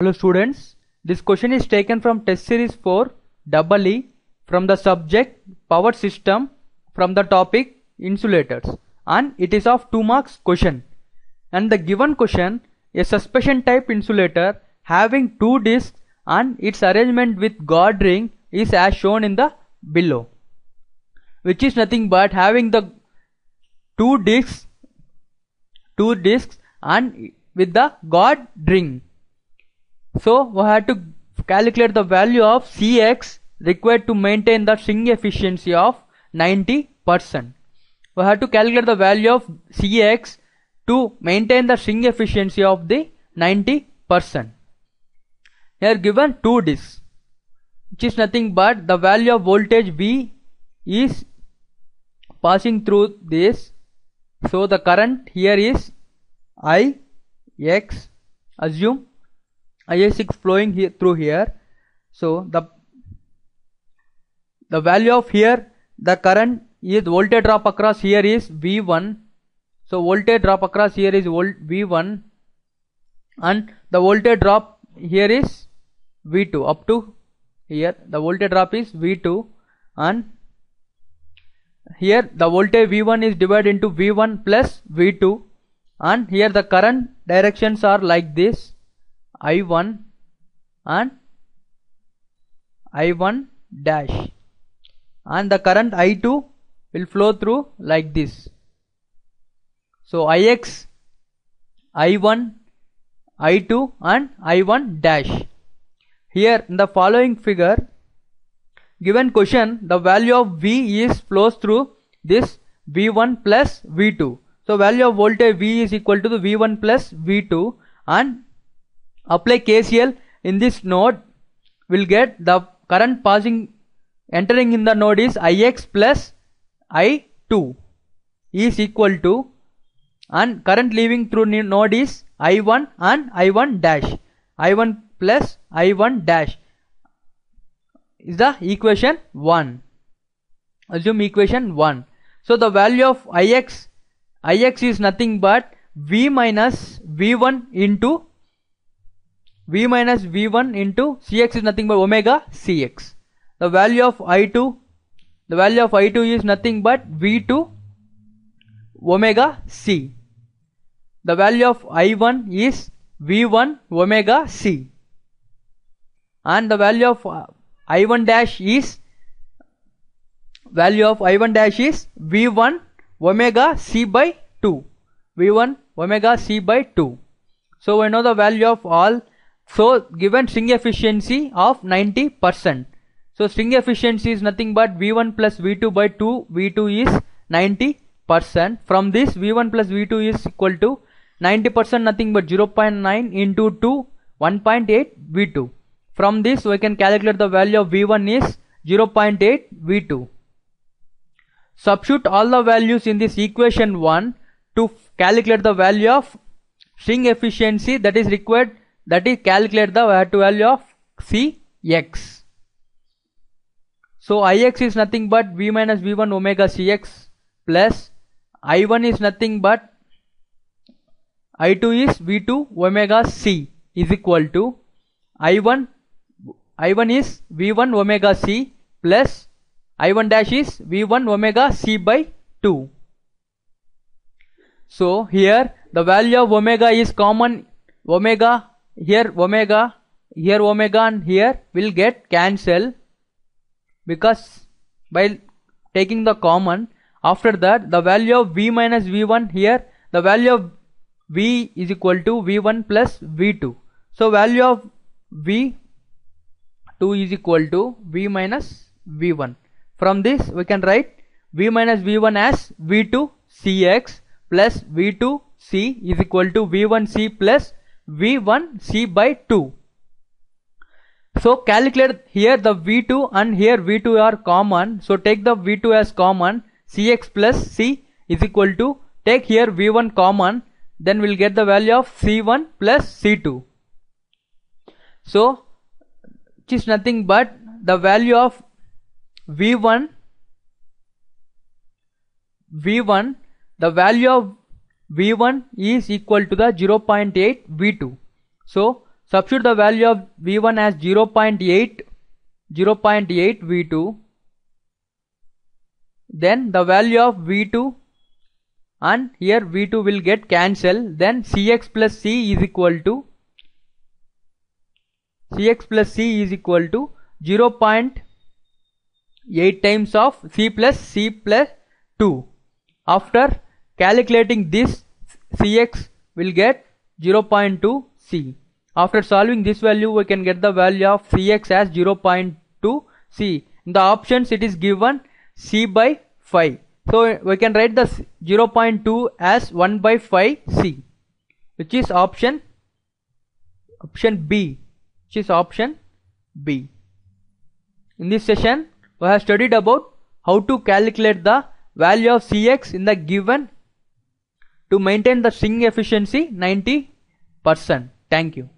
Hello students, this question is taken from test series 4 EE from the subject power system from the topic insulators, and it is of 2 marks question. And the given question, a suspension type insulator having 2 discs and its arrangement with guard ring is as shown in the below, which is nothing but having the 2 discs and with the guard ring. So we have to calculate the value of Cx required to maintain the string efficiency of 90%. We have to calculate the value of Cx to maintain the string efficiency of the 90%. Here given 2 discs, which is nothing but the value of voltage V is passing through this. So the current here is Ix, assume Ix flowing here through here. So the value of here, the current is voltage drop across here is V1. So voltage drop across here is V1, and the voltage drop here is V2 up to here. The voltage drop is V2, and here the voltage V1 is divided into V1 plus V2, and here the current directions are like this, I1 and I1 dash, and the current I2 will flow through like this. So Ix, I1, I2 and I1 dash. Here in the following figure, given question, the value of V is flows through this V1 plus V2. So value of voltage V is equal to the V1 plus V2, and apply KCL in this node, will get the current entering in the node is Ix plus I2 is equal to, and current leaving through node is I1 and I1 dash. I1 plus I1 dash is the equation 1. Assume equation 1. So the value of Ix is nothing but V minus V1 into Cx is nothing but omega Cx. The value of I2 is nothing but V2 omega C. The value of I1 is V1 omega C, and the value of I1 dash is V1 omega C by 2. V1 omega C by 2. So we know the value of all. So given string efficiency of 90%. So string efficiency is nothing but V1 plus V2 by 2. V2 is 90%. From this V1 plus V2 is equal to 90%, nothing but 0.9 into 2, 1.8 V2. From this we can calculate the value of V1 is 0.8 V2. Substitute all the values in this equation 1 to calculate the value of string efficiency that is required, that is calculate the value of Cx. So Ix is nothing but V minus V1 omega Cx plus I1 is nothing but I2 is V2 omega C is equal to I1 is V1 omega C plus I1 dash is V1 omega C by 2. So here the value of omega is common. Omega here, and here will get cancelled, because by taking the common, after that the value of V minus V1, here the value of V is equal to V1 plus V2. So value of V2 is equal to V minus V1. From this we can write V minus V1 as V2 Cx plus V2 C is equal to V1 C plus V1 C by 2. So calculate here the V2 and here V2 are common. So take the V2 as common. Cx plus C is equal to, take here V1 common, then we'll get the value of C1 plus C2. So which is nothing but the value of V1, the value of V1 is equal to the 0.8 V2. So Substitute the value of V1 as 0.8 V2. Then the value of V2 and here V2 will get cancelled. Then Cx plus C is equal to 0.8 times of C plus 2. After calculating this, Cx will get 0.2 C. After solving this value, we can get the value of Cx as 0.2 C. In the options it is given C by 5. So we can write the 0.2 as 1 by 5 C, which is option B. In this session, we have studied about how to calculate the value of Cx in the given to maintain the string efficiency 90%. Thank you.